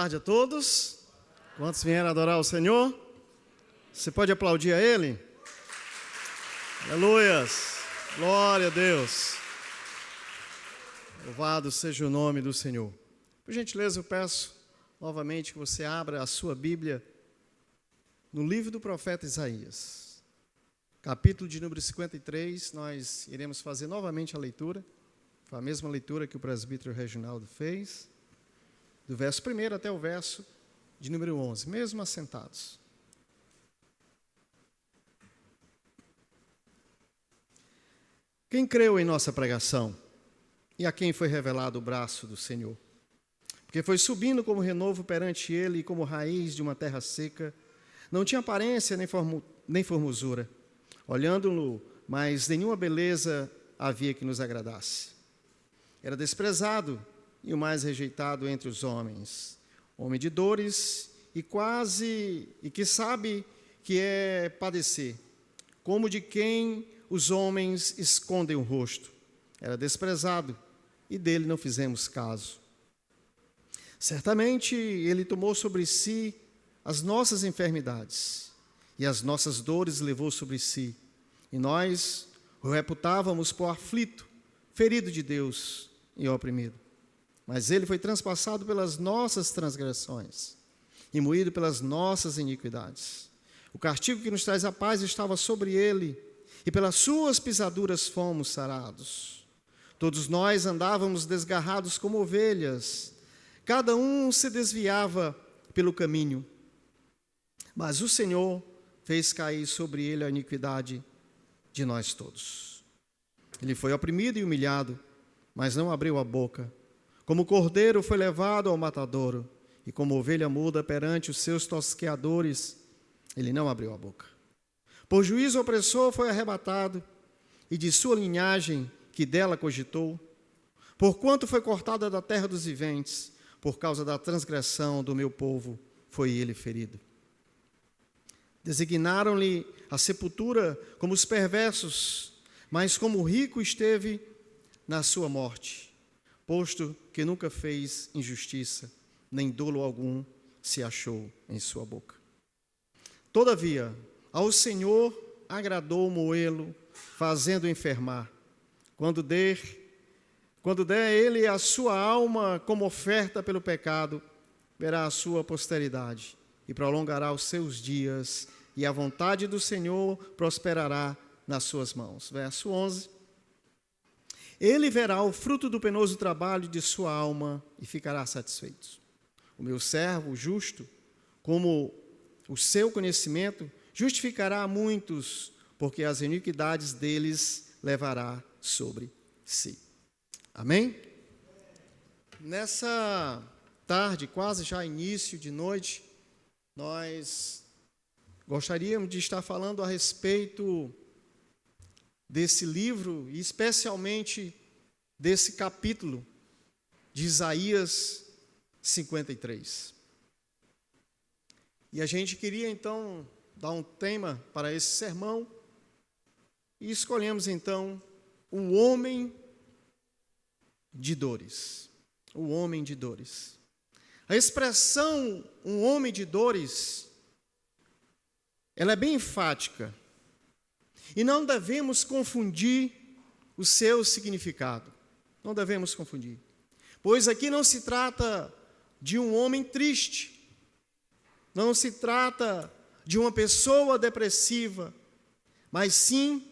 tarde a todos. Quantos vieram adorar o Senhor? Você pode aplaudir a Ele? Aleluias! Glória a Deus! Louvado seja o nome do Senhor. Por gentileza, eu peço novamente que você abra a sua Bíblia no livro do profeta Isaías. Capítulo de número 53, nós iremos fazer novamente a leitura. Foi a mesma leitura que o presbítero Reginaldo fez, do verso 1 até o verso de número 11, mesmo assentados. Quem creu em nossa pregação e a quem foi revelado o braço do Senhor? Porque foi subindo como renovo perante ele e como raiz de uma terra seca, não tinha aparência nem formosura, olhando-no, mas nenhuma beleza havia que nos agradasse. Era desprezado e o mais rejeitado entre os homens, homem de dores e que sabe que é padecer, como de quem os homens escondem o rosto. Era desprezado e dele não fizemos caso. Certamente ele tomou sobre si as nossas enfermidades e as nossas dores levou sobre si, e nós o reputávamos por aflito, ferido de Deus e oprimido. Mas ele foi transpassado pelas nossas transgressões e moído pelas nossas iniquidades. O castigo que nos traz a paz estava sobre ele, e pelas suas pisaduras fomos sarados. Todos nós andávamos desgarrados como ovelhas, cada um se desviava pelo caminho. Mas o Senhor fez cair sobre ele a iniquidade de nós todos. Ele foi oprimido e humilhado, mas não abriu a boca. Como cordeiro foi levado ao matadouro, e como ovelha muda perante os seus tosqueadores, ele não abriu a boca. Por juízo opressor foi arrebatado, e de sua linhagem, que dela cogitou, porquanto foi cortada da terra dos viventes, por causa da transgressão do meu povo, foi ele ferido. Designaram-lhe a sepultura como os perversos, mas como o rico esteve na sua morte, posto que nunca fez injustiça, nem dolo algum se achou em sua boca. Todavia, ao Senhor agradou moê-lo, fazendo enfermar. Quando der ele a sua alma como oferta pelo pecado, verá a sua posteridade e prolongará os seus dias, e a vontade do Senhor prosperará nas suas mãos. Verso 11. Ele verá o fruto do penoso trabalho de sua alma e ficará satisfeito. O meu servo justo, como o seu conhecimento, justificará a muitos, porque as iniquidades deles levará sobre si. Amém? Nessa tarde, quase já início de noite, nós gostaríamos de estar falando a respeito desse livro, e especialmente desse capítulo de Isaías 53. E a gente queria então dar um tema para esse sermão, e escolhemos então o homem de dores. O homem de dores. A expressão um homem de dores, ela é bem enfática. E não devemos confundir o seu significado. Não devemos confundir. Pois aqui não se trata de um homem triste. Não se trata de uma pessoa depressiva. Mas sim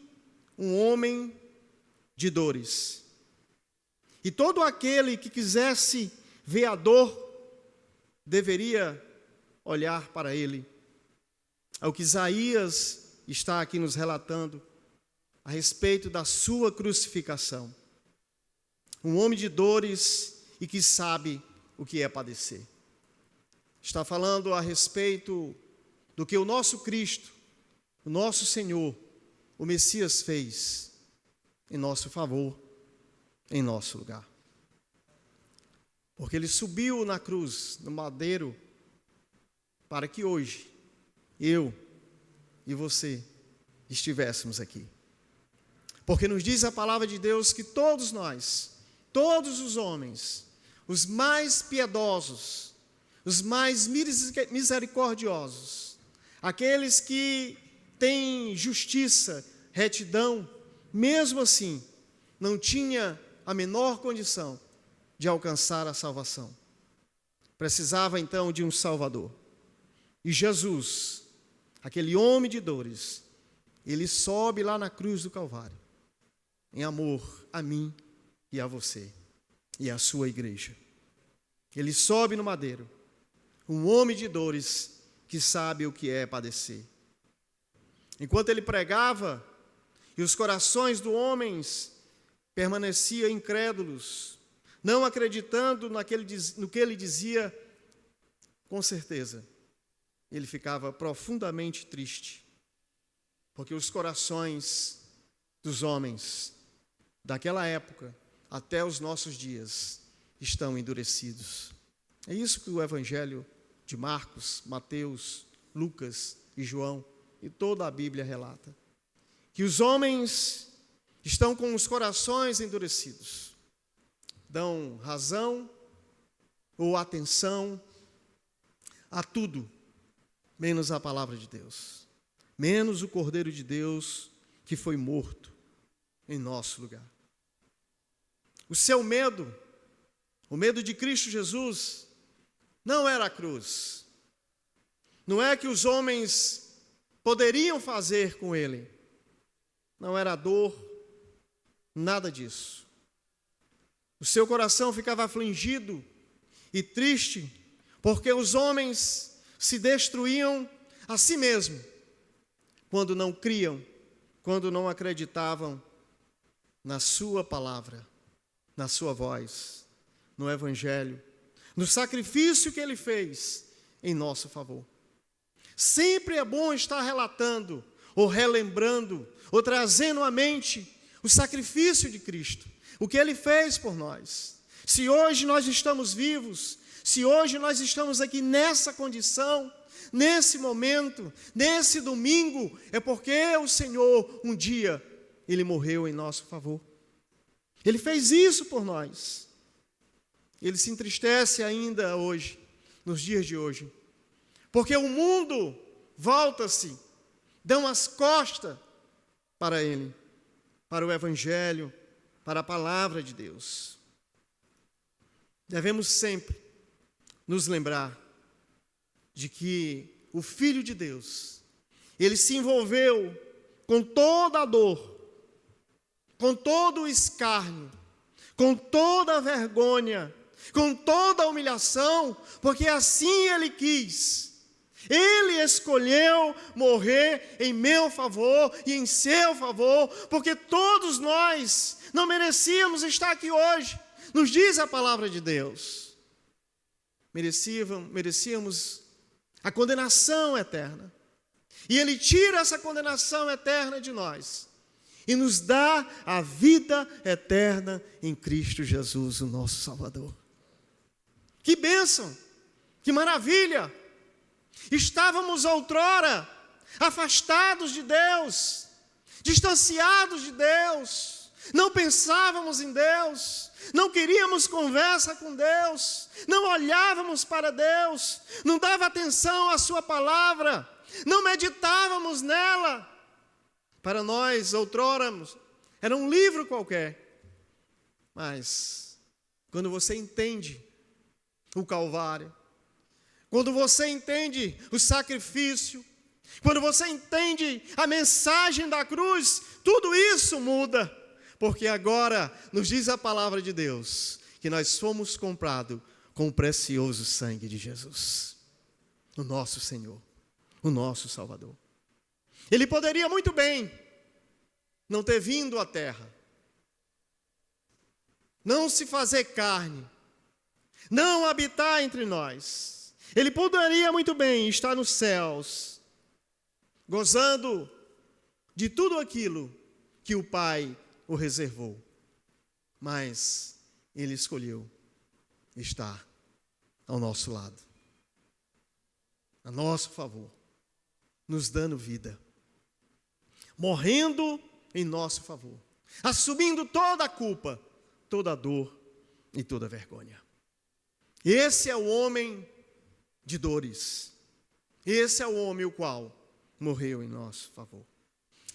um homem de dores. E todo aquele que quisesse ver a dor, deveria olhar para ele. É o que Isaías está aqui nos relatando a respeito da sua crucificação. Um homem de dores e que sabe o que é padecer. Está falando a respeito do que o nosso Cristo, o nosso Senhor, o Messias fez em nosso favor, em nosso lugar. Porque ele subiu na cruz, no madeiro, para que hoje, eu e você estivéssemos aqui. Porque nos diz a palavra de Deus que todos nós, todos os homens, os mais piedosos, os mais misericordiosos, aqueles que têm justiça, retidão, mesmo assim, não tinha a menor condição de alcançar a salvação. Precisava então de um Salvador. E Jesus, aquele homem de dores, ele sobe lá na cruz do Calvário, em amor a mim e a você e à sua igreja. Ele sobe no madeiro, um homem de dores que sabe o que é padecer. Enquanto ele pregava, e os corações dos homens permaneciam incrédulos, não acreditando no que ele dizia, com certeza, ele ficava profundamente triste, porque os corações dos homens daquela época até os nossos dias estão endurecidos. É isso que o Evangelho de Marcos, Mateus, Lucas e João e toda a Bíblia relata. Que os homens estão com os corações endurecidos, dão razão ou atenção a tudo, menos a palavra de Deus, menos o Cordeiro de Deus que foi morto em nosso lugar. O seu medo, o medo de Cristo Jesus, não era a cruz. Não é que os homens poderiam fazer com ele. Não era a dor, nada disso. O seu coração ficava afligido e triste, porque os homens se destruíam a si mesmos, quando não criam, quando não acreditavam na sua palavra, na sua voz, no Evangelho, no sacrifício que ele fez em nosso favor. Sempre é bom estar relatando, ou relembrando, ou trazendo à mente o sacrifício de Cristo, o que ele fez por nós. Se hoje nós estamos vivos, se hoje nós estamos aqui nessa condição, nesse momento, nesse domingo, é porque o Senhor, um dia, ele morreu em nosso favor. Ele fez isso por nós. Ele se entristece ainda hoje, nos dias de hoje, porque o mundo volta-se, dão as costas para ele, para o Evangelho, para a palavra de Deus. Devemos sempre nos lembrar de que o Filho de Deus, ele se envolveu com toda a dor, com todo o escárnio, com toda a vergonha, com toda a humilhação, porque assim ele quis. Ele escolheu morrer em meu favor e em seu favor, porque todos nós não merecíamos estar aqui hoje, nos diz a palavra de Deus. Merecíamos a condenação eterna. E ele tira essa condenação eterna de nós e nos dá a vida eterna em Cristo Jesus, o nosso Salvador. Que bênção, que maravilha! Estávamos outrora afastados de Deus, distanciados de Deus, não pensávamos em Deus, não queríamos conversa com Deus, não olhávamos para Deus, não dava atenção à sua palavra, não meditávamos nela. Para nós, outrora, era um livro qualquer. Mas, quando você entende o Calvário, quando você entende o sacrifício, quando você entende a mensagem da cruz, tudo isso muda. Porque agora nos diz a palavra de Deus que nós fomos comprados com o precioso sangue de Jesus, o nosso Senhor, o nosso Salvador. Ele poderia muito bem não ter vindo à terra, não se fazer carne, não habitar entre nós. Ele poderia muito bem estar nos céus, gozando de tudo aquilo que o Pai o reservou. Mas ele escolheu estar ao nosso lado, a nosso favor, nos dando vida, morrendo em nosso favor, assumindo toda a culpa, toda a dor e toda a vergonha. Esse é o homem de dores. Esse é o homem o qual morreu em nosso favor.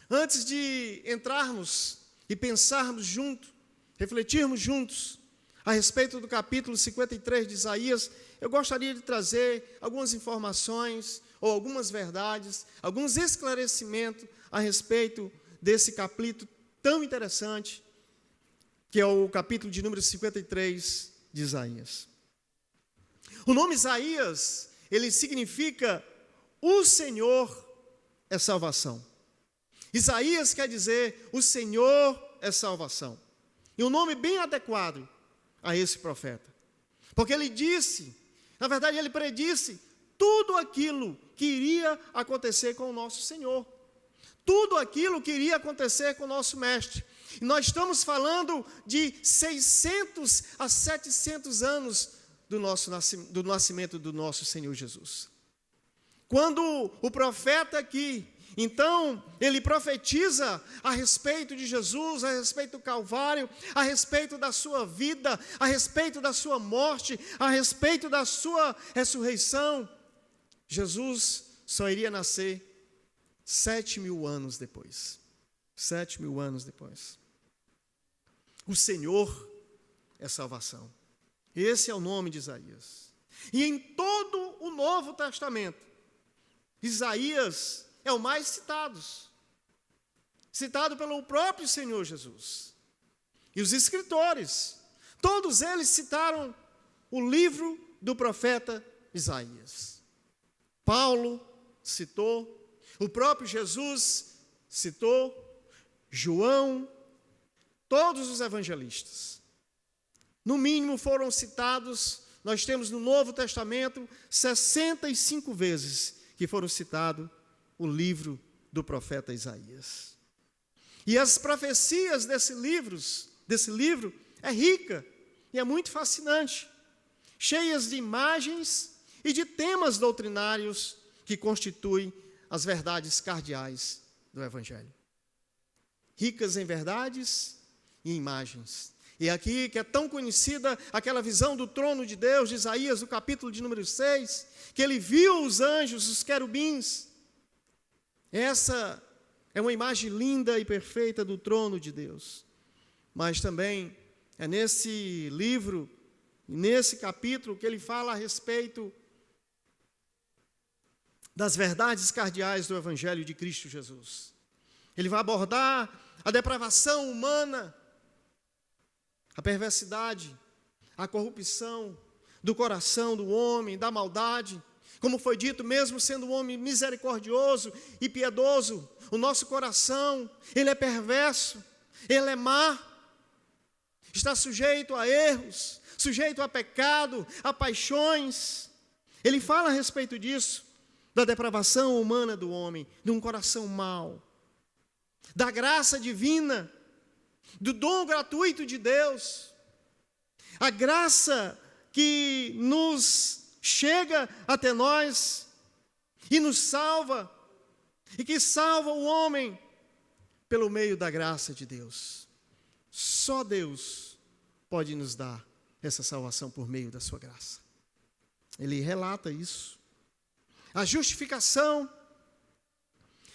Antes de entrarmos e pensarmos juntos, refletirmos juntos a respeito do capítulo 53 de Isaías, eu gostaria de trazer algumas informações ou algumas verdades, alguns esclarecimentos a respeito desse capítulo tão interessante, que é o capítulo de número 53 de Isaías. O nome Isaías, ele significa o Senhor é salvação. Isaías quer dizer o Senhor é salvação. E um nome bem adequado a esse profeta. Porque ele disse, na verdade ele predisse tudo aquilo que iria acontecer com o nosso Senhor. Tudo aquilo que iria acontecer com o nosso Mestre. E nós estamos falando de 600 a 700 anos do nascimento do nosso Senhor Jesus. Quando o profeta aqui, então, ele profetiza a respeito de Jesus, a respeito do Calvário, a respeito da sua vida, a respeito da sua morte, a respeito da sua ressurreição. Jesus só iria nascer 7.000 anos depois. 7.000 anos depois. O Senhor é salvação. Esse é o nome de Isaías. E em todo o Novo Testamento, Isaías é o mais citado pelo próprio Senhor Jesus. E os escritores, todos eles citaram o livro do profeta Isaías. Paulo citou, o próprio Jesus citou, João, todos os evangelistas. No mínimo foram citados, nós temos no Novo Testamento 65 vezes que foram citados o livro do profeta Isaías. E as profecias desse livro é rica e é muito fascinante, cheias de imagens e de temas doutrinários que constituem as verdades cardeais do Evangelho. Ricas em verdades e imagens. E aqui que é tão conhecida aquela visão do trono de Deus, de Isaías, do capítulo de número 6, que ele viu os anjos, os querubins. Essa é uma imagem linda e perfeita do trono de Deus. Mas também é nesse livro, nesse capítulo, que ele fala a respeito das verdades cardeais do Evangelho de Cristo Jesus. Ele vai abordar a depravação humana, a perversidade, a corrupção do coração do homem, da maldade. Como foi dito, mesmo sendo um homem misericordioso e piedoso, o nosso coração, ele é perverso, ele é má, está sujeito a erros, sujeito a pecado, a paixões. Ele fala a respeito disso, da depravação humana do homem, de um coração mau, da graça divina, do dom gratuito de Deus, a graça que nos chega até nós e nos salva, e que salva o homem pelo meio da graça de Deus. Só Deus pode nos dar essa salvação por meio da sua graça. Ele relata isso. A justificação,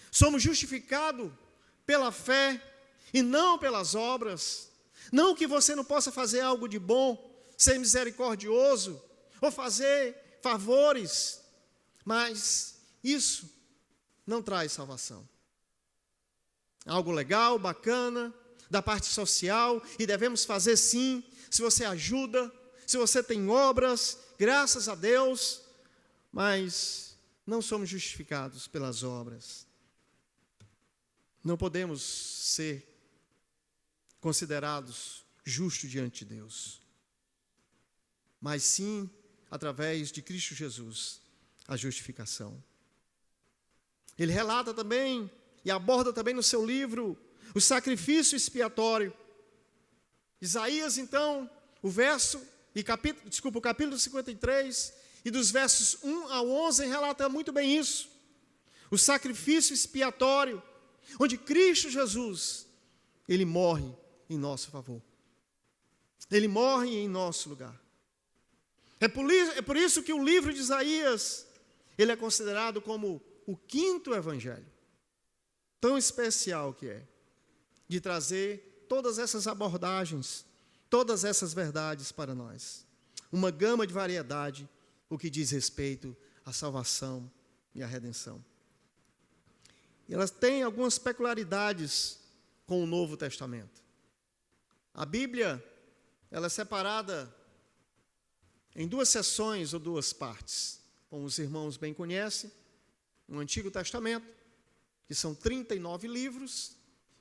somos justificados pela fé e não pelas obras. Não que você não possa fazer algo de bom, ser misericordioso, ou fazer favores, mas isso não traz salvação. Algo legal, bacana, da parte social, e devemos fazer sim, se você ajuda, se você tem obras, graças a Deus, mas não somos justificados pelas obras. Não podemos ser considerados justos diante de Deus, mas sim através de Cristo Jesus, a justificação. Ele relata também e aborda também no seu livro o sacrifício expiatório. Isaías, então, o capítulo 53, e dos versos 1 ao 11, relata muito bem isso. O sacrifício expiatório, onde Cristo Jesus, ele morre em nosso favor. Ele morre em nosso lugar. É por isso que o livro de Isaías, ele é considerado como o quinto evangelho. Tão especial que é, de trazer todas essas abordagens, todas essas verdades para nós. Uma gama de variedade, o que diz respeito à salvação e à redenção. E elas têm algumas peculiaridades com o Novo Testamento. A Bíblia, ela é separada em duas seções ou duas partes. Como os irmãos bem conhecem, o Antigo Testamento, que são 39 livros,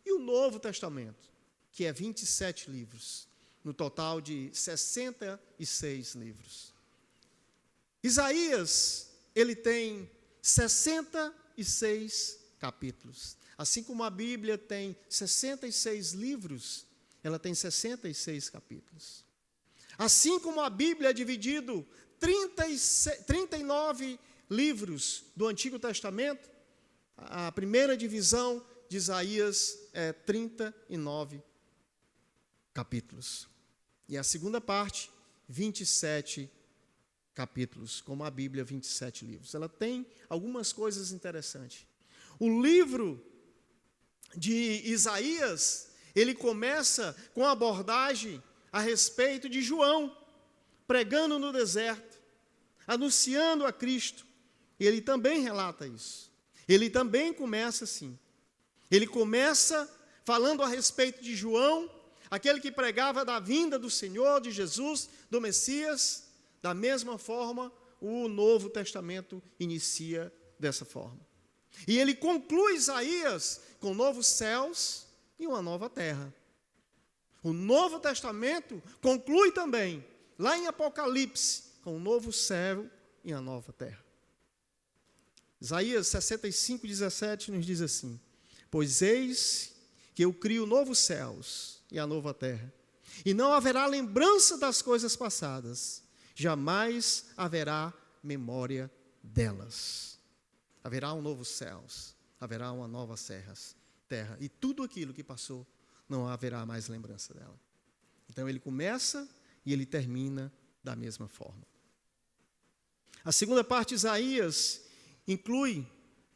e o Novo Testamento, que é 27 livros, no total de 66 livros. Isaías, ele tem 66 capítulos. Assim como a Bíblia tem 66 livros, ela tem 66 capítulos. Assim como a Bíblia é dividido 39 livros do Antigo Testamento, a primeira divisão de Isaías é 39 capítulos. E a segunda parte, 27 capítulos, como a Bíblia, 27 livros. Ela tem algumas coisas interessantes. O livro de Isaías, ele começa com a abordagem a respeito de João, pregando no deserto, anunciando a Cristo. E ele também relata isso. Ele também começa assim. Ele começa falando a respeito de João, aquele que pregava da vinda do Senhor, de Jesus, do Messias. Da mesma forma, o Novo Testamento inicia dessa forma. E ele conclui Isaías com novos céus e uma nova terra. O Novo Testamento conclui também, lá em Apocalipse, com um novo céu e a nova terra. Isaías 65, 17 nos diz assim: pois eis que eu crio novos céus e a nova terra, e não haverá lembrança das coisas passadas, jamais haverá memória delas. Haverá um novo céus, haverá uma nova terra, e tudo aquilo que passou, não haverá mais lembrança dela. Então ele começa e ele termina da mesma forma. A segunda parte de Isaías inclui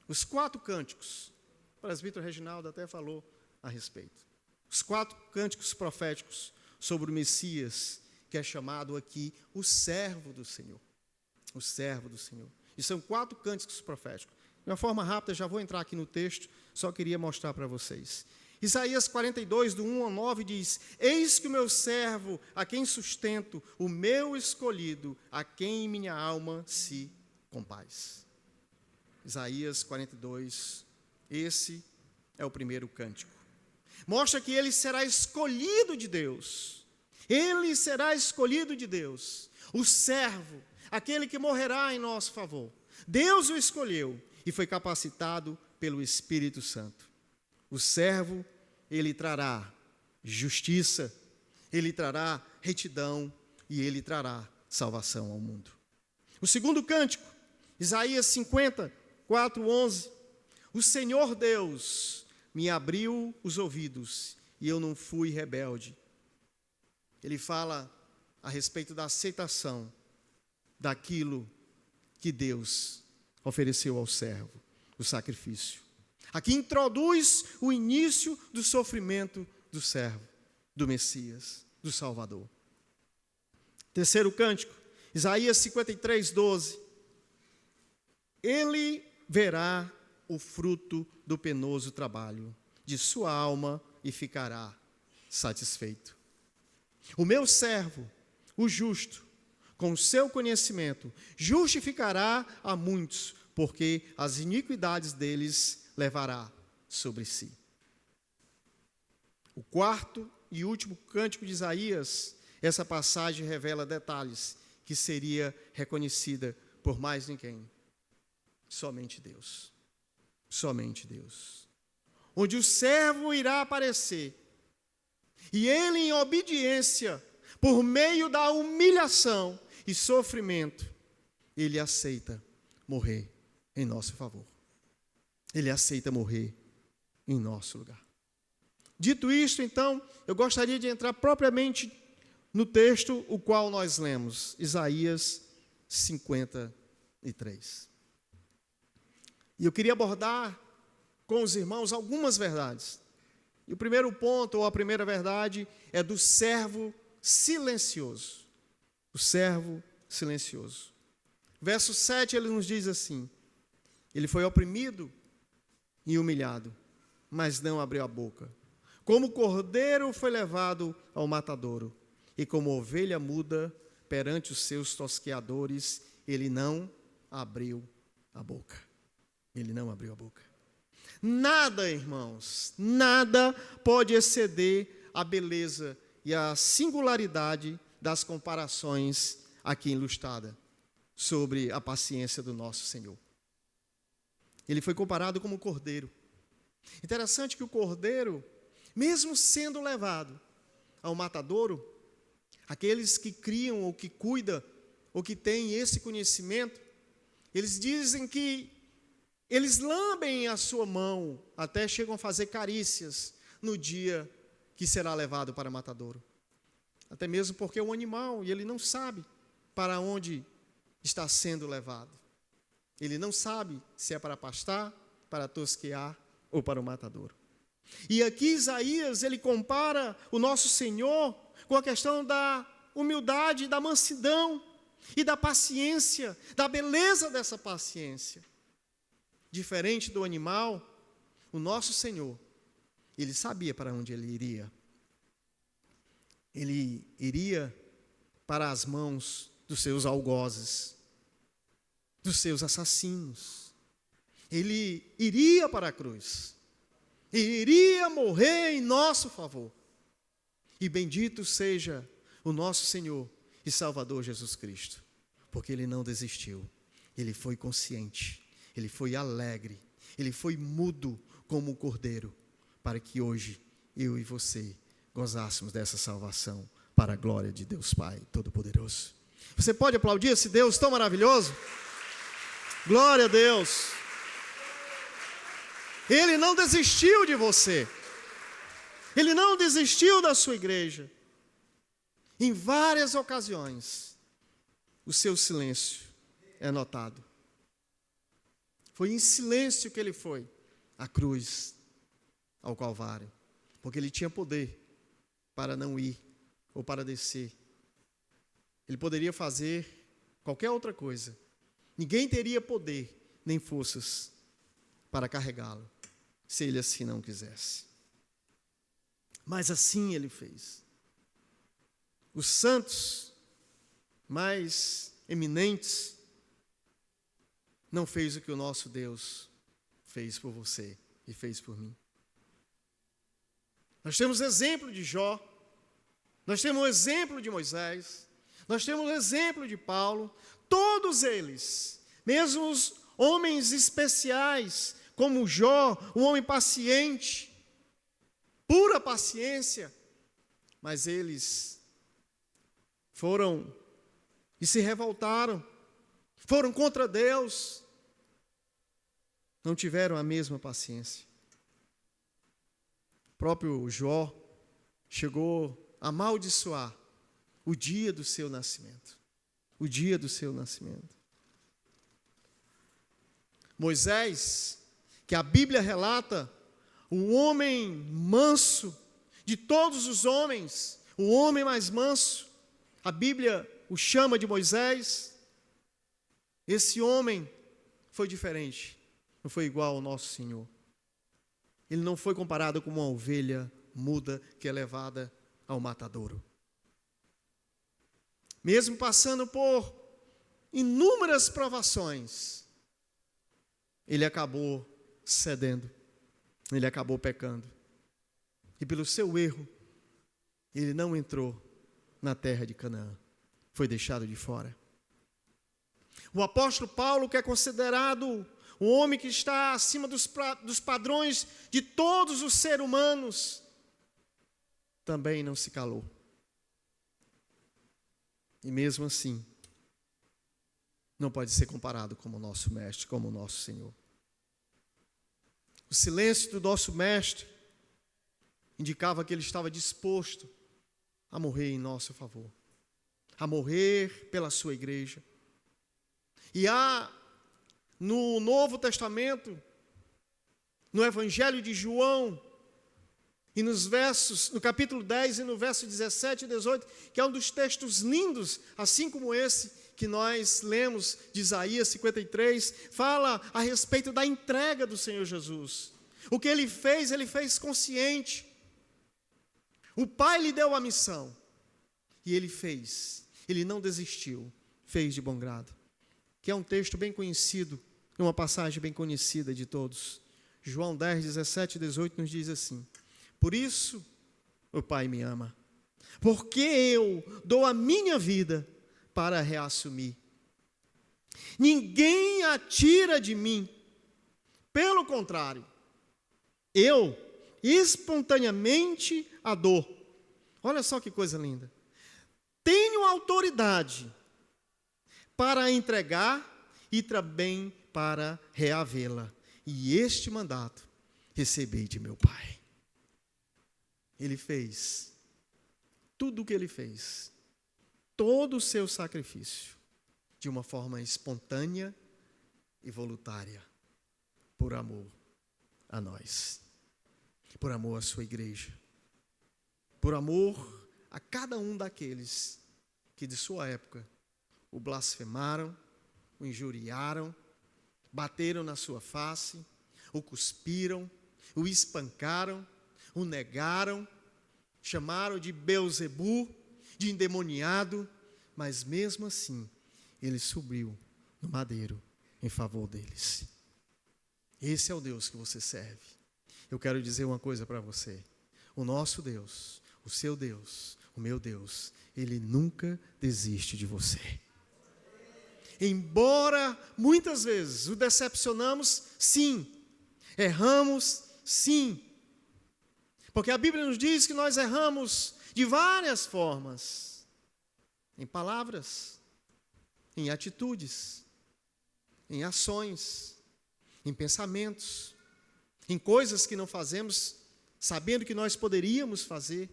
os 4 cânticos. O presbítero Reginaldo até falou a respeito. Os 4 cânticos proféticos sobre o Messias, que é chamado aqui o servo do Senhor. O servo do Senhor. E são 4 cânticos proféticos. De uma forma rápida, já vou entrar aqui no texto, só queria mostrar para vocês. Isaías 42, do 1 ao 9, diz: eis que o meu servo, a quem sustento, o meu escolhido, a quem minha alma se compaz. Isaías 42, esse é o primeiro cântico. Mostra que ele será escolhido de Deus. Ele será escolhido de Deus. O servo, aquele que morrerá em nosso favor. Deus o escolheu e foi capacitado pelo Espírito Santo. O servo, ele trará justiça, ele trará retidão e ele trará salvação ao mundo. O segundo cântico, Isaías 50, 4, 11. O Senhor Deus me abriu os ouvidos e eu não fui rebelde. Ele fala a respeito da aceitação daquilo que Deus ofereceu ao servo, o sacrifício. Aqui introduz o início do sofrimento do servo, do Messias, do Salvador. Terceiro cântico, Isaías 53, 12. Ele verá o fruto do penoso trabalho de sua alma e ficará satisfeito. O meu servo, o justo, com o seu conhecimento, justificará a muitos, porque as iniquidades deles levará sobre si. O quarto e último cântico de Isaías, essa passagem revela detalhes que seria reconhecida por mais ninguém. Somente Deus. Somente Deus. Onde o servo irá aparecer, e ele, em obediência, por meio da humilhação e sofrimento, ele aceita morrer em nosso favor. Ele aceita morrer em nosso lugar. Dito isto, então, eu gostaria de entrar propriamente no texto o qual nós lemos, Isaías 53. E eu queria abordar com os irmãos algumas verdades. E o primeiro ponto, ou a primeira verdade, é do servo silencioso. O servo silencioso. Verso 7, ele nos diz assim: ele foi oprimido e humilhado, mas não abriu a boca. Como cordeiro foi levado ao matadouro, e como ovelha muda perante os seus tosqueadores, ele não abriu a boca. Ele não abriu a boca. Nada, irmãos, nada pode exceder a beleza e a singularidade das comparações aqui ilustradas sobre a paciência do nosso Senhor. Ele foi comparado como cordeiro. Interessante que o cordeiro, mesmo sendo levado ao matadouro, aqueles que criam ou que cuidam ou que têm esse conhecimento, eles dizem que eles lambem a sua mão, até chegam a fazer carícias no dia que será levado para o matadouro. Até mesmo porque é um animal e ele não sabe para onde está sendo levado. Ele não sabe se é para pastar, para tosquear ou para o matadouro. E aqui Isaías, ele compara o nosso Senhor com a questão da humildade, da mansidão e da paciência, da beleza dessa paciência. Diferente do animal, o nosso Senhor, ele sabia para onde ele iria. Ele iria para as mãos dos seus algozes, dos seus assassinos. Ele iria para a cruz. Iria morrer em nosso favor. E bendito seja o nosso Senhor e Salvador Jesus Cristo, porque ele não desistiu. Ele foi consciente. Ele foi alegre, ele foi mudo como o cordeiro, para que hoje eu e você gozássemos dessa salvação para a glória de Deus Pai Todo-Poderoso. Você pode aplaudir esse Deus tão maravilhoso? Glória a Deus! Ele não desistiu de você, ele não desistiu da sua igreja. Em várias ocasiões, o seu silêncio é notado. Foi em silêncio que ele foi à cruz, ao Calvário, porque ele tinha poder para não ir ou para descer. Ele poderia fazer qualquer outra coisa. Ninguém teria poder nem forças para carregá-lo, se ele assim não quisesse. Mas assim ele fez. Os santos mais eminentes não fez o que o nosso Deus fez por você e fez por mim. Nós temos exemplo de Jó, nós temos o exemplo de Moisés, nós temos o exemplo de Paulo, todos eles, mesmo os homens especiais, como Jó, um homem paciente, pura paciência, mas eles foram e se revoltaram, foram contra Deus, não tiveram a mesma paciência. O próprio Jó chegou a amaldiçoar o dia do seu nascimento. O dia do seu nascimento. Moisés, que a Bíblia relata, o homem manso de todos os homens, o homem mais manso, a Bíblia o chama de Moisés. Esse homem foi diferente, não foi igual ao nosso Senhor. Ele não foi comparado com uma ovelha muda que é levada ao matadouro. Mesmo passando por inúmeras provações, ele acabou cedendo, ele acabou pecando. E pelo seu erro, ele não entrou na terra de Canaã, foi deixado de fora. O apóstolo Paulo, que é considerado um homem que está acima dos padrões de todos os seres humanos, também não se calou. E mesmo assim, não pode ser comparado como o nosso mestre, como o nosso Senhor. O silêncio do nosso mestre indicava que ele estava disposto a morrer em nosso favor, a morrer pela sua igreja. E há no Novo Testamento, no Evangelho de João, e no capítulo 10 e no verso 17 e 18, que é um dos textos lindos, assim como esse que nós lemos de Isaías 53, fala a respeito da entrega do Senhor Jesus. O que ele fez consciente. O Pai lhe deu a missão, e ele fez, ele não desistiu, fez de bom grado. Que é um texto bem conhecido, uma passagem bem conhecida de todos. João 10, 17 e 18 nos diz assim: por isso o Pai me ama, porque eu dou a minha vida para reassumir. Ninguém a tira de mim, pelo contrário, eu espontaneamente a dou. Olha só que coisa linda. Tenho autoridade para a entregar e também para reavê-la. E este mandato recebi de meu Pai. Ele fez tudo o que ele fez, todo o seu sacrifício, de uma forma espontânea e voluntária, por amor a nós, por amor à sua igreja, por amor a cada um daqueles que de sua época o blasfemaram, o injuriaram, bateram na sua face, o cuspiram, o espancaram, o negaram, chamaram de Beelzebu, de endemoniado, mas mesmo assim, ele subiu no madeiro em favor deles. Esse é o Deus que você serve. Eu quero dizer uma coisa para você: o nosso Deus, o seu Deus, o meu Deus, ele nunca desiste de você. Embora muitas vezes o decepcionamos, sim. Erramos, sim. Porque a Bíblia nos diz que nós erramos de várias formas. Em palavras, em atitudes, em ações, em pensamentos, em coisas que não fazemos, sabendo que nós poderíamos fazer,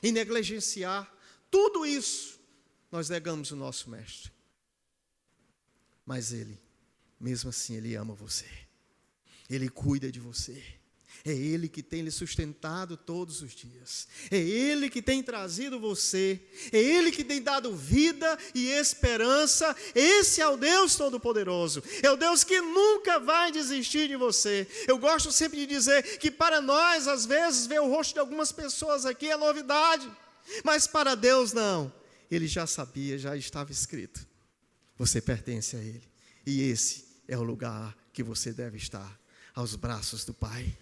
em negligenciar. Tudo isso, nós negamos o nosso Mestre. Mas Ele, mesmo assim, Ele ama você. Ele cuida de você. É Ele que tem lhe sustentado todos os dias. É Ele que tem trazido você. É Ele que tem dado vida e esperança. Esse é o Deus Todo-Poderoso. É o Deus que nunca vai desistir de você. Eu gosto sempre de dizer que para nós, às vezes, ver o rosto de algumas pessoas aqui é novidade. Mas para Deus não. Ele já sabia, já estava escrito. Você pertence a Ele. E esse é o lugar que você deve estar. Aos braços do Pai.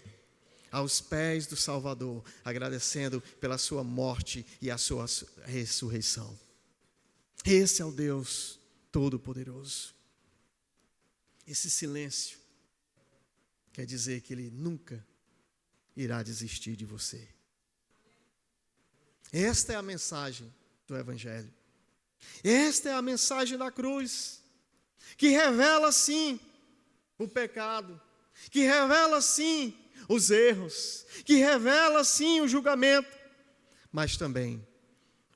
Aos pés do Salvador, agradecendo pela sua morte e a sua ressurreição. Esse é o Deus Todo-Poderoso. Esse silêncio quer dizer que Ele nunca irá desistir de você. Esta é a mensagem do Evangelho. Esta é a mensagem da cruz, que revela sim o pecado, que revela sim os erros, que revela sim o julgamento, mas também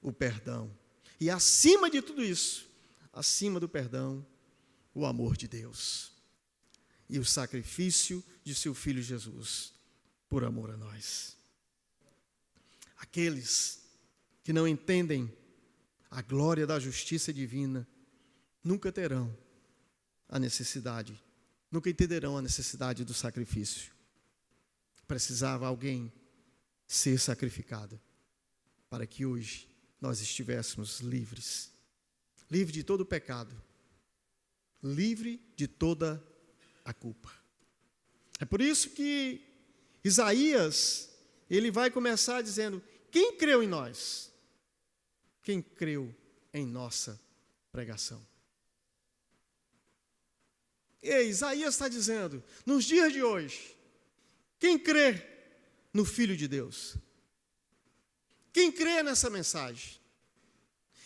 o perdão. E acima de tudo isso, acima do perdão, o amor de Deus e o sacrifício de seu Filho Jesus por amor a nós. Aqueles que não entendem a glória da justiça divina nunca terão a necessidade, nunca entenderão a necessidade do sacrifício. Precisava alguém ser sacrificado para que hoje nós estivéssemos livres. Livre de todo o pecado. Livre de toda a culpa. É por isso que Isaías, ele vai começar dizendo: quem creu em nós? Quem creu em nossa pregação? E Isaías está dizendo, nos dias de hoje, quem crê no Filho de Deus? Quem crê nessa mensagem?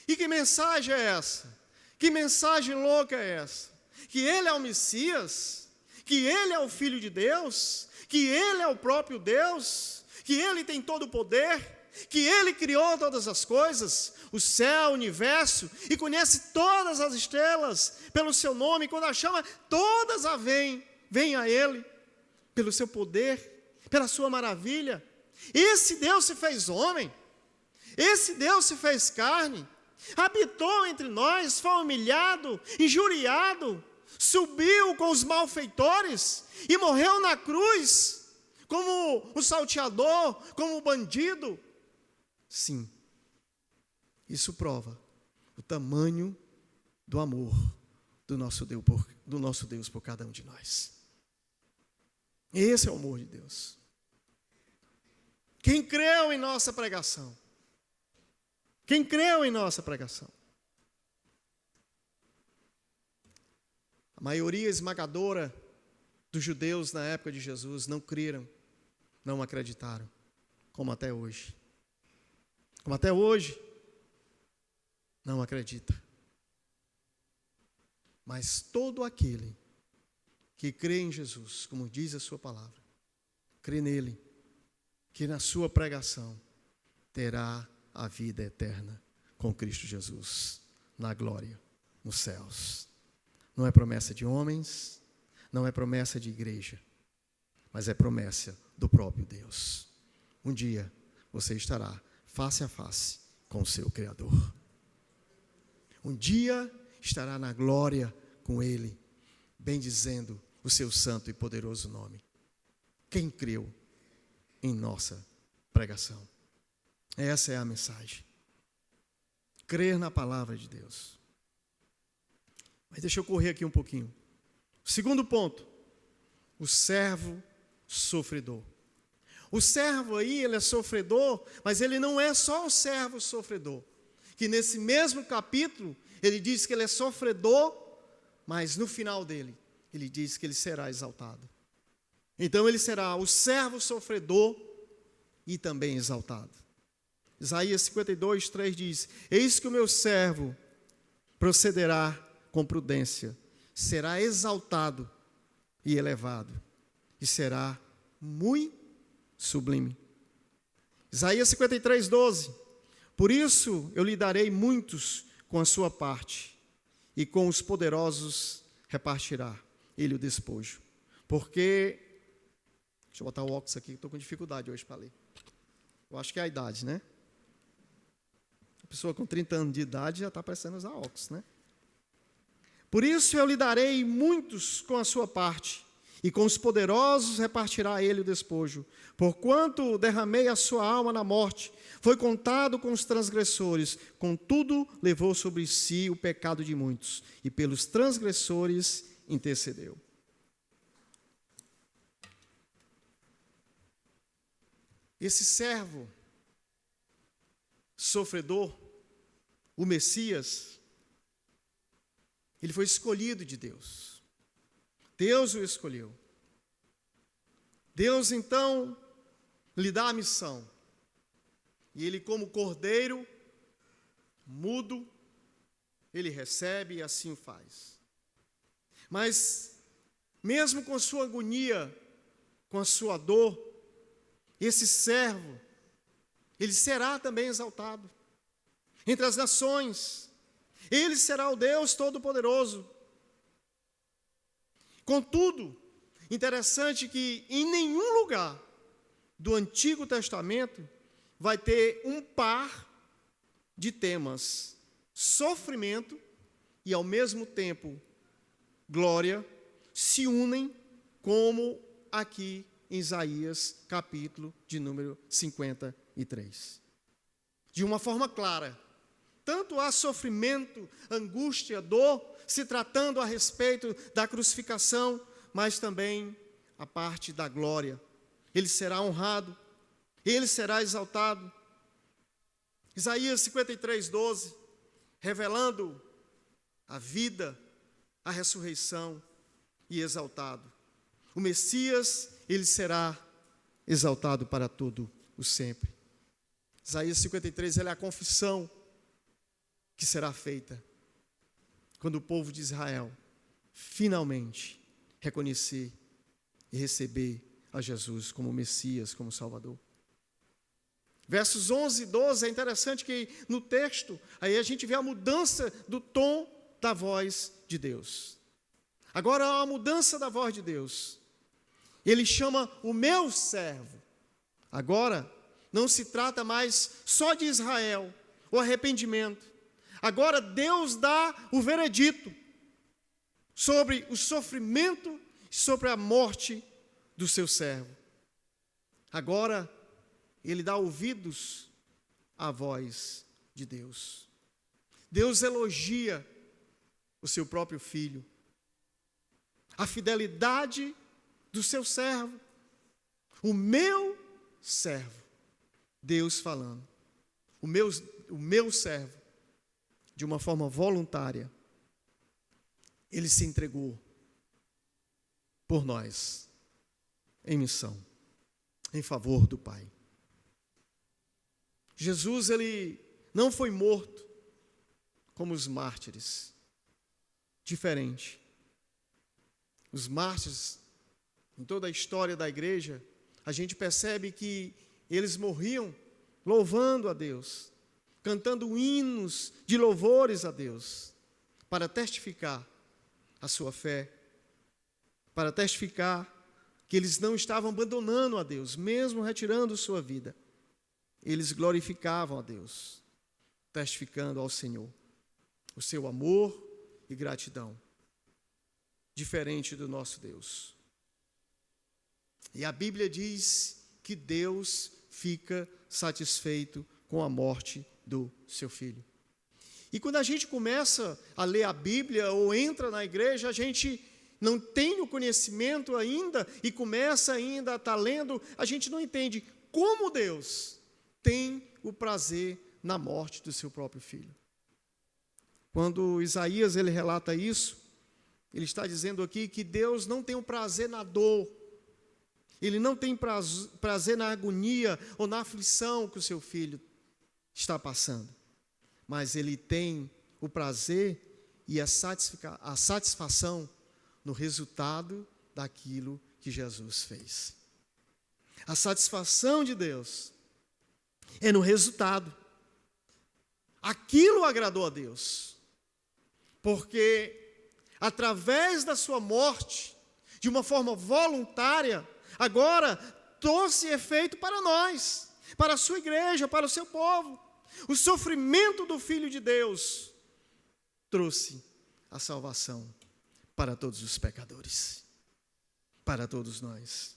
E que mensagem é essa? Que mensagem louca é essa? Que Ele é o Messias? Que Ele é o Filho de Deus? Que Ele é o próprio Deus? Que Ele tem todo o poder? que Ele criou todas as coisas, o céu, o universo, e conhece todas as estrelas pelo seu nome, quando a chama, todas vêm a Ele, pelo seu poder, pela sua maravilha. Esse Deus se fez homem, esse Deus se fez carne, habitou entre nós, foi humilhado, injuriado, subiu com os malfeitores e morreu na cruz, como o salteador, como o bandido. Sim, isso prova o tamanho do amor do nosso Deus por cada um de nós. Esse é o amor de Deus. Quem creu em nossa pregação? Quem creu em nossa pregação? A maioria esmagadora dos judeus na época de Jesus não creram, não acreditaram, como até hoje. Como até hoje, não acredita. Mas todo aquele que crê em Jesus, como diz a sua palavra, crê nele, que na sua pregação terá a vida eterna com Cristo Jesus, na glória, nos céus. Não é promessa de homens, não é promessa de igreja, mas é promessa do próprio Deus. Um dia você estará face a face com o seu Criador. Um dia estará na glória com Ele, bendizendo o seu santo e poderoso nome. Quem creu em nossa pregação? Essa é a mensagem. Crer na palavra de Deus. Mas deixa eu correr aqui um pouquinho. Segundo ponto, o servo sofredor. O servo aí, ele é sofredor, mas ele não é só o servo sofredor. Que nesse mesmo capítulo, ele diz que ele é sofredor, mas no final dele, ele diz que ele será exaltado. Então ele será o servo sofredor e também exaltado. Isaías 52, 3 diz: eis que o meu servo procederá com prudência, será exaltado e elevado, e será muito sublime. Isaías 53, 12: por isso eu lhe darei muitos com a sua parte, e com os poderosos repartirá ele o despojo. Porque, deixa eu botar o óculos aqui, estou com dificuldade hoje para ler. Eu acho que é a idade, né? A pessoa com 30 anos de idade já está precisando usar óculos, né? Por isso eu lhe darei muitos com a sua parte, e com os poderosos repartirá ele o despojo. Porquanto derramei a sua alma na morte, foi contado com os transgressores, contudo levou sobre si o pecado de muitos, e pelos transgressores intercedeu. Esse servo sofredor, o Messias, ele foi escolhido de Deus. Deus o escolheu. Deus, então, lhe dá a missão. E ele, como cordeiro, mudo, ele recebe e assim o faz. Mas, mesmo com a sua agonia, com a sua dor, esse servo, ele será também exaltado entre as nações. Ele será o Deus Todo-Poderoso. Contudo, interessante que em nenhum lugar do Antigo Testamento vai ter um par de temas: sofrimento e, ao mesmo tempo, glória, se unem como aqui em Isaías, capítulo de número 53. De uma forma clara, tanto há sofrimento, angústia, dor, se tratando a respeito da crucificação, mas também a parte da glória. Ele será honrado, ele será exaltado. Isaías 53, 12, revelando a vida, a ressurreição e exaltado. O Messias, ele será exaltado para todo o sempre. Isaías 53, ele é a confissão que será feita quando o povo de Israel finalmente reconhecer e receber a Jesus como Messias, como Salvador. Versos 11 e 12, é interessante que no texto, aí a gente vê a mudança do tom da voz de Deus. Agora há uma mudança da voz de Deus. Ele chama o meu servo. Agora não se trata mais só de Israel, o arrependimento. Agora Deus dá o veredito sobre o sofrimento e sobre a morte do seu servo. Agora ele dá ouvidos à voz de Deus. Deus elogia o seu próprio filho, a fidelidade do seu servo, o meu servo, Deus falando, o meu servo, de uma forma voluntária, ele se entregou por nós, em missão, em favor do Pai. Jesus, ele não foi morto como os mártires, diferente. Os mártires, em toda a história da igreja, a gente percebe que eles morriam louvando a Deus, cantando hinos de louvores a Deus, para testificar a sua fé, para testificar que eles não estavam abandonando a Deus, mesmo retirando sua vida. Eles glorificavam a Deus, testificando ao Senhor o seu amor e gratidão, diferente do nosso Deus. E a Bíblia diz que Deus fica satisfeito com a morte do seu filho. E quando a gente começa a ler a Bíblia ou entra na igreja, a gente não tem o conhecimento ainda e começa ainda a estar lendo, a gente não entende como Deus tem o prazer na morte do seu próprio filho. Quando Isaías ele relata isso, ele está dizendo aqui que Deus não tem o prazer na dor, ele não tem prazer na agonia ou na aflição que o seu filho está passando, mas ele tem o prazer e a satisfação no resultado daquilo que Jesus fez. A satisfação de Deus é no resultado. Aquilo agradou a Deus, porque através da sua morte, de uma forma voluntária, agora trouxe efeito para nós, para a sua igreja, para o seu povo. O sofrimento do Filho de Deus trouxe a salvação para todos os pecadores, para todos nós.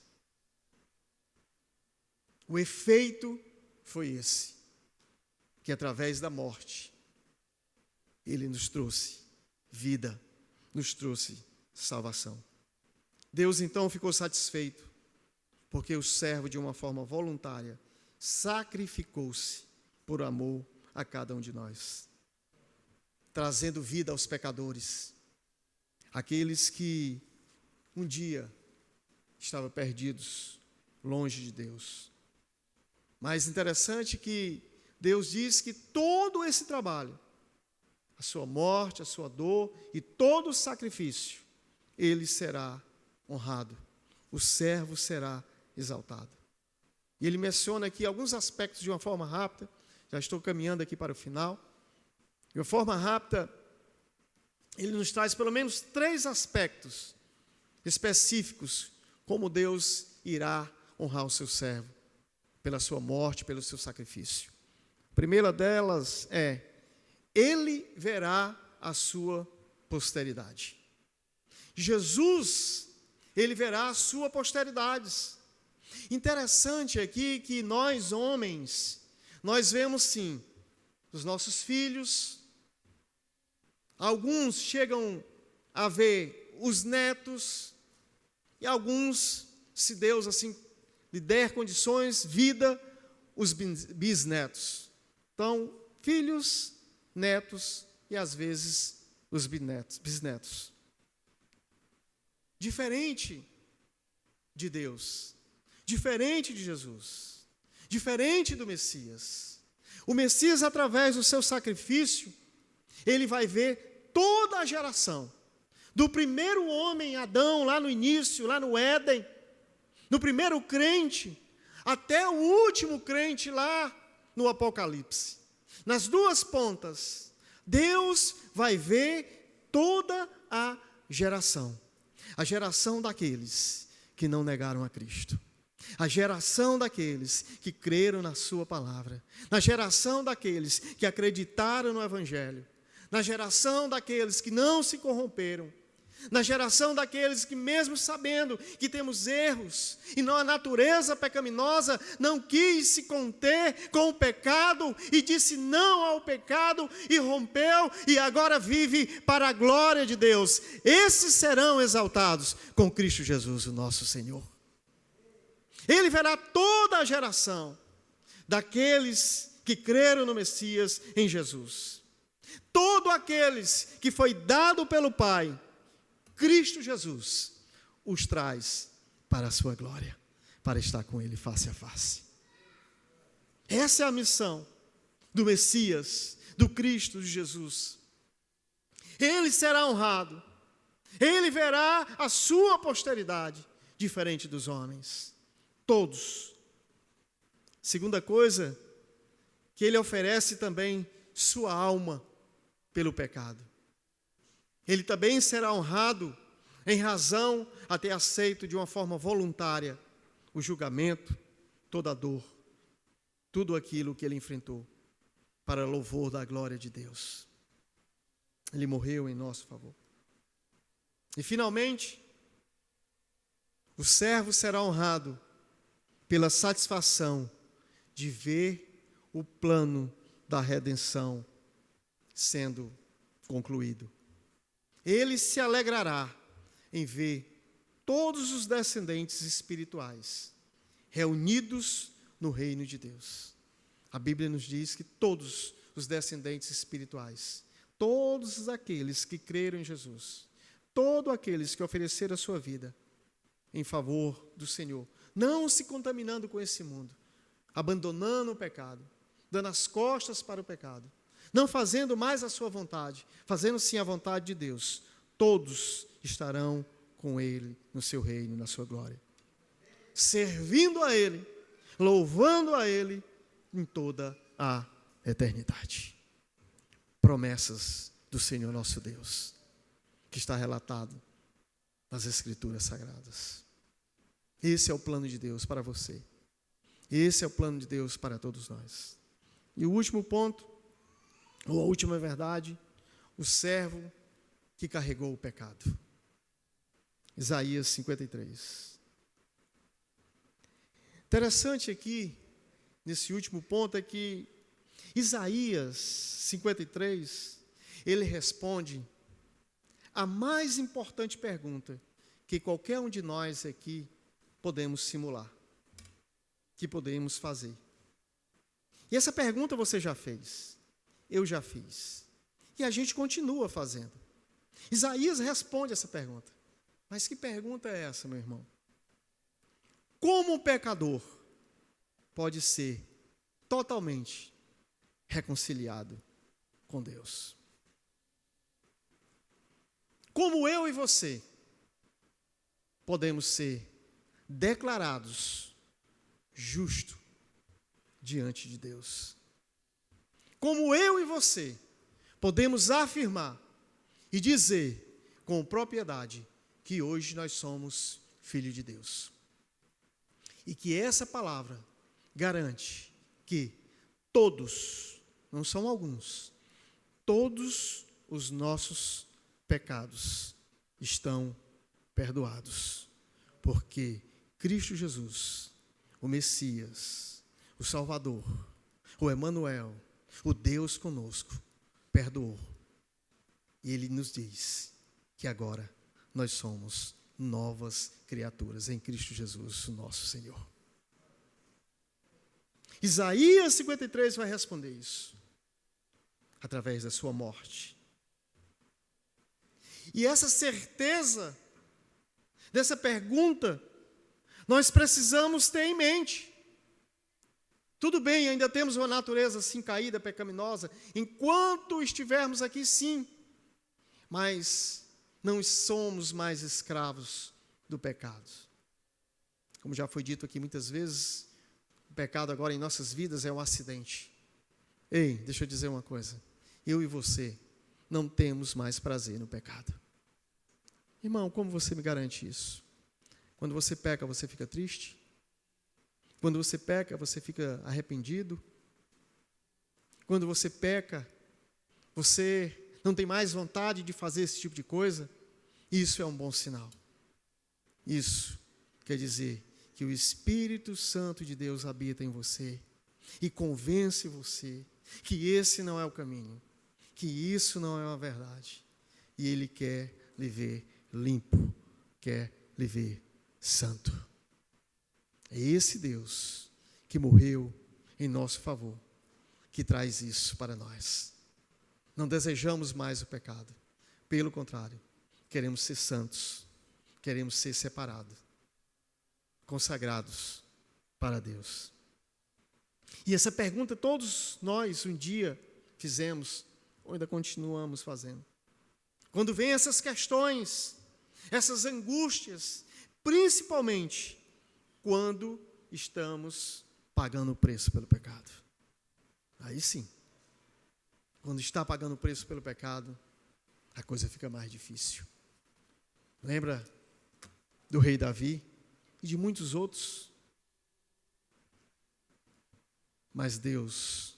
O efeito foi esse, que através da morte, ele nos trouxe vida, nos trouxe salvação. Deus então ficou satisfeito, porque o servo, de uma forma voluntária, sacrificou-se por amor a cada um de nós, trazendo vida aos pecadores, aqueles que um dia estavam perdidos, longe de Deus. Mas interessante que Deus diz que todo esse trabalho, a sua morte, a sua dor e todo o sacrifício, ele será honrado, o servo será exaltado. E ele menciona aqui alguns aspectos de uma forma rápida, já estou caminhando aqui para o final. De uma forma rápida, ele nos traz pelo menos 3 aspectos específicos, como Deus irá honrar o seu servo, pela sua morte, pelo seu sacrifício. A primeira delas é, ele verá a sua posteridade. Jesus, ele verá a sua posteridade. Interessante aqui que nós, homens, nós vemos sim, os nossos filhos, alguns chegam a ver os netos, e alguns, se Deus assim lhe der condições, vida, os bisnetos. Então, filhos, netos e às vezes os bisnetos. Diferente de Deus, diferente de Jesus, diferente do Messias. O Messias, através do seu sacrifício, ele vai ver toda a geração, do primeiro homem, Adão, lá no início, lá no Éden, no primeiro crente, até o último crente lá no Apocalipse. Nas duas pontas, Deus vai ver toda a geração. A geração daqueles que não negaram a Cristo. A geração daqueles que creram na sua palavra. Na geração daqueles que acreditaram no Evangelho. Na geração daqueles que não se corromperam. Na geração daqueles que, mesmo sabendo que temos erros e a natureza pecaminosa, não quis se conter com o pecado e disse não ao pecado e rompeu e agora vive para a glória de Deus. Esses serão exaltados com Cristo Jesus, o nosso Senhor. Ele verá toda a geração daqueles que creram no Messias, em Jesus. Todos aqueles que foi dado pelo Pai, Cristo Jesus, os traz para a sua glória, para estar com Ele face a face. Essa é a missão do Messias, do Cristo de Jesus. Ele será honrado, ele verá a sua posteridade, diferente dos homens, todos. Segunda coisa, que ele oferece também sua alma pelo pecado. Ele também será honrado em razão a ter aceito de uma forma voluntária o julgamento, toda a dor, tudo aquilo que ele enfrentou para louvor da glória de Deus. Ele morreu em nosso favor. E finalmente, o servo será honrado pela satisfação de ver o plano da redenção sendo concluído. Ele se alegrará em ver todos os descendentes espirituais reunidos no reino de Deus. A Bíblia nos diz que todos os descendentes espirituais, todos aqueles que creram em Jesus, todos aqueles que ofereceram a sua vida em favor do Senhor, não se contaminando com esse mundo, abandonando o pecado, dando as costas para o pecado, não fazendo mais a sua vontade, fazendo sim a vontade de Deus, todos estarão com Ele no seu reino, na sua glória, servindo a Ele, louvando a Ele em toda a eternidade. Promessas do Senhor nosso Deus, que está relatado nas Escrituras Sagradas. Esse é o plano de Deus para você. Esse é o plano de Deus para todos nós. E o último ponto, ou a última verdade, o servo que carregou o pecado. Isaías 53. Interessante aqui, nesse último ponto, é que Isaías 53, ele responde a mais importante pergunta que qualquer um de nós aqui podemos simular, que podemos fazer. E essa pergunta você já fez, eu já fiz, e a gente continua fazendo. Isaías responde essa pergunta. Mas que pergunta é essa, meu irmão? Como o pecador pode ser totalmente reconciliado com Deus? Como eu e você podemos ser declarados justos diante de Deus? Como eu e você podemos afirmar e dizer com propriedade que hoje nós somos filhos de Deus? E que essa palavra garante que todos, não são alguns, todos os nossos pecados estão perdoados, porque Cristo Jesus, o Messias, o Salvador, o Emanuel, o Deus conosco, perdoou. E Ele nos diz que agora nós somos novas criaturas em Cristo Jesus, o nosso Senhor. Isaías 53 vai responder isso, através da sua morte. E essa certeza dessa pergunta, nós precisamos ter em mente. Tudo bem, ainda temos uma natureza assim caída, pecaminosa, enquanto estivermos aqui, sim, mas não somos mais escravos do pecado. Como já foi dito aqui muitas vezes, pecado agora em nossas vidas é um acidente. Ei, deixa eu dizer uma coisa. Eu e você não temos mais prazer no pecado. Irmão, como você me garante isso? Quando você peca, você fica triste? Quando você peca, você fica arrependido? Quando você peca, você não tem mais vontade de fazer esse tipo de coisa? Isso é um bom sinal. Isso quer dizer que o Espírito Santo de Deus habita em você e convence você que esse não é o caminho, que isso não é uma verdade. E Ele quer lhe ver limpo, quer lhe ver santo. É esse Deus que morreu em nosso favor, que traz isso para nós. Não desejamos mais o pecado. Pelo contrário, queremos ser santos, queremos ser separados, consagrados para Deus. E essa pergunta todos nós um dia fizemos, ou ainda continuamos fazendo. Quando vem essas questões, essas angústias, principalmente quando estamos pagando o preço pelo pecado. Aí sim, quando está pagando o preço pelo pecado, a coisa fica mais difícil. Lembra do rei Davi e de muitos outros? Mas Deus,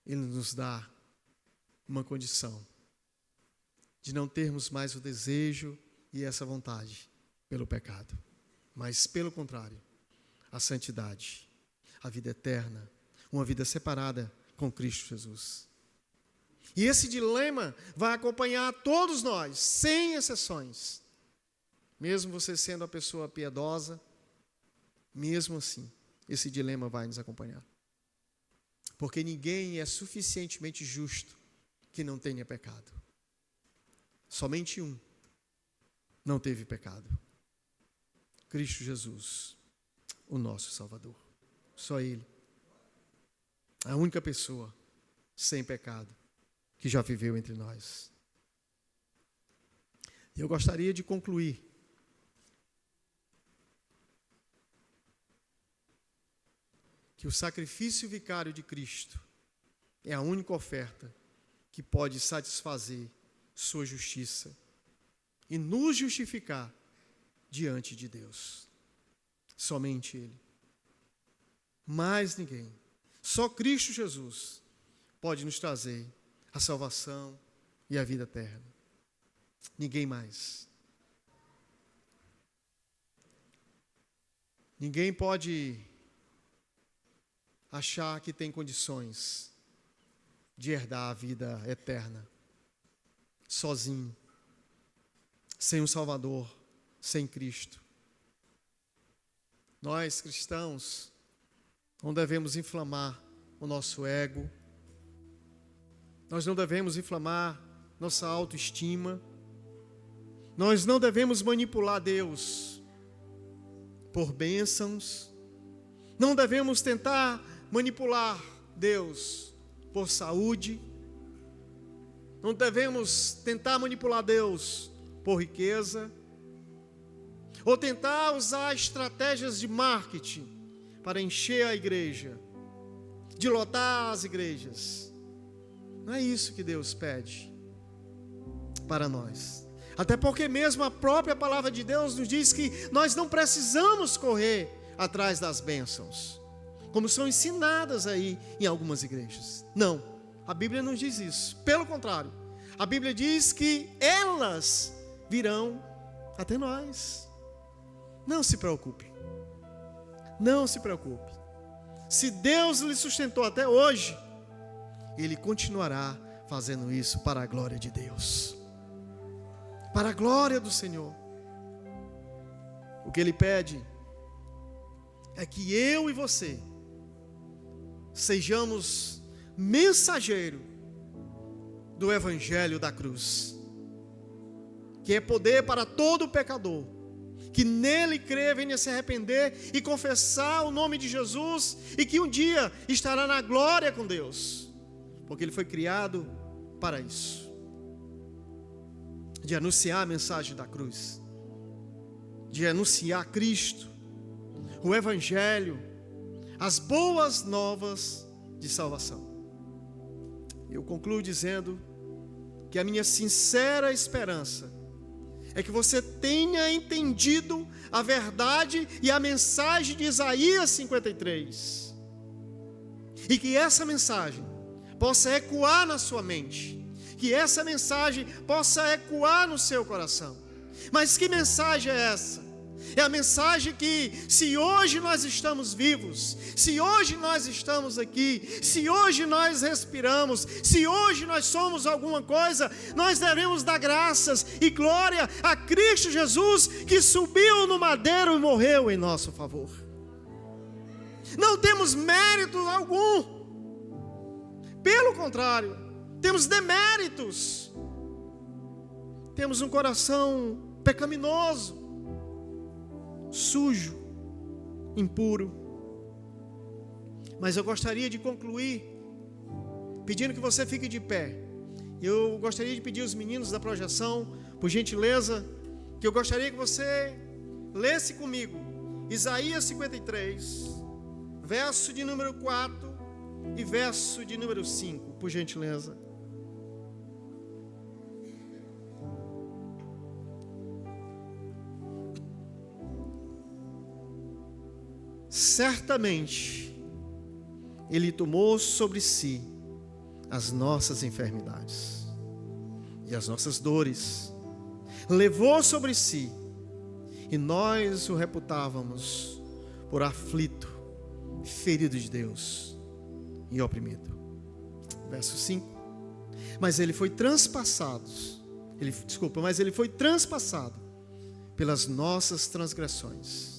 Ele nos dá uma condição de não termos mais o desejo e essa vontade pelo pecado, mas pelo contrário, a santidade, a vida eterna, uma vida separada com Cristo Jesus. E esse dilema vai acompanhar todos nós, sem exceções. Mesmo você sendo uma pessoa piedosa, mesmo assim, esse dilema vai nos acompanhar. Porque ninguém é suficientemente justo que não tenha pecado. Somente um não teve pecado. Cristo Jesus, o nosso Salvador. Só Ele. A única pessoa sem pecado que já viveu entre nós. Eu gostaria de concluir que o sacrifício vicário de Cristo é a única oferta que pode satisfazer sua justiça e nos justificar diante de Deus. Somente Ele. Mais ninguém. Só Cristo Jesus pode nos trazer a salvação e a vida eterna. Ninguém mais. Ninguém pode achar que tem condições de herdar a vida eterna sozinho, sem um Salvador, sem Cristo. Nós, cristãos, não devemos inflamar o nosso ego, nós não devemos inflamar nossa autoestima, nós não devemos manipular Deus por bênçãos, não devemos tentar manipular Deus por saúde, não devemos tentar manipular Deus por riqueza, ou tentar usar estratégias de marketing para encher a igreja, de lotar as igrejas. Não é isso que Deus pede para nós. Até porque mesmo a própria palavra de Deus nos diz que nós não precisamos correr atrás das bênçãos, como são ensinadas aí em algumas igrejas. Não, a Bíblia não diz isso. Pelo contrário, a Bíblia diz que elas virão até nós. Não se preocupe. Não se preocupe. Se Deus lhe sustentou até hoje, Ele continuará fazendo isso para a glória de Deus. Para a glória do Senhor. O que Ele pede é que eu e você sejamos mensageiro do Evangelho da cruz, que é poder para todo pecador, que nele crê, venha se arrepender e confessar o nome de Jesus, e que um dia estará na glória com Deus, porque ele foi criado para isso, de anunciar a mensagem da cruz, de anunciar Cristo, o Evangelho, as boas novas de salvação. Eu concluo dizendo que a minha sincera esperança é que você tenha entendido a verdade e a mensagem de Isaías 53. E que essa mensagem possa ecoar na sua mente. Que essa mensagem possa ecoar no seu coração. Mas que mensagem é essa? É a mensagem que, se hoje nós estamos vivos, se hoje nós estamos aqui, se hoje nós respiramos, se hoje nós somos alguma coisa, nós devemos dar graças e glória a Cristo Jesus, que subiu no madeiro e morreu em nosso favor. Não temos mérito algum, pelo contrário, temos deméritos, temos um coração pecaminoso, sujo, impuro. Mas eu gostaria de concluir pedindo que você fique de pé. Eu gostaria de pedir aos meninos da projeção, por gentileza, que eu gostaria que você lesse comigo Isaías 53, verso de número 4 e verso de número 5, por gentileza. Certamente, Ele tomou sobre si as nossas enfermidades e as nossas dores, levou sobre si, e nós o reputávamos por aflito, ferido de Deus e oprimido. Verso 5. Mas ele foi transpassado pelas nossas transgressões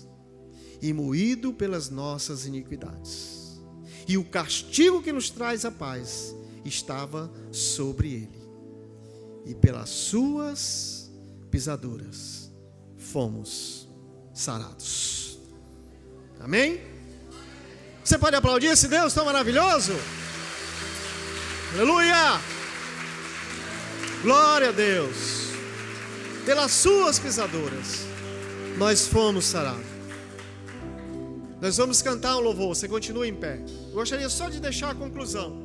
e moído pelas nossas iniquidades. E o castigo que nos traz a paz estava sobre ele. E pelas suas pisaduras fomos sarados. Amém? Você pode aplaudir esse Deus tão maravilhoso? Aleluia! Glória a Deus! Pelas suas pisaduras nós fomos sarados. Nós vamos cantar um louvor, você continua em pé. Eu gostaria só de deixar a conclusão.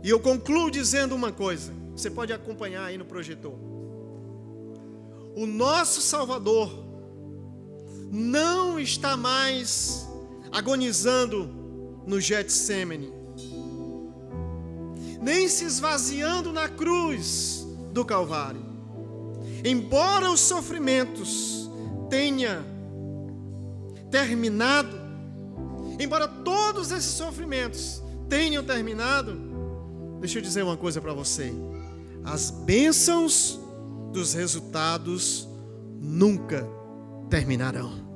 E eu concluo dizendo uma coisa. Você pode acompanhar aí no projetor. O nosso Salvador não está mais agonizando no Getsêmani, nem se esvaziando na cruz do Calvário. Embora os sofrimentos tenham terminado, embora todos esses sofrimentos tenham terminado, deixa eu dizer uma coisa para você: as bênçãos dos resultados nunca terminarão.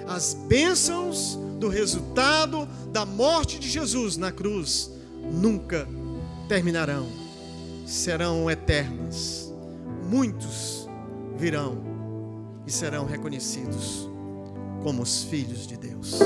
As bênçãos do resultado da morte de Jesus na cruz nunca terminarão, serão eternas. Muitos virão e serão reconhecidos como os filhos de Deus.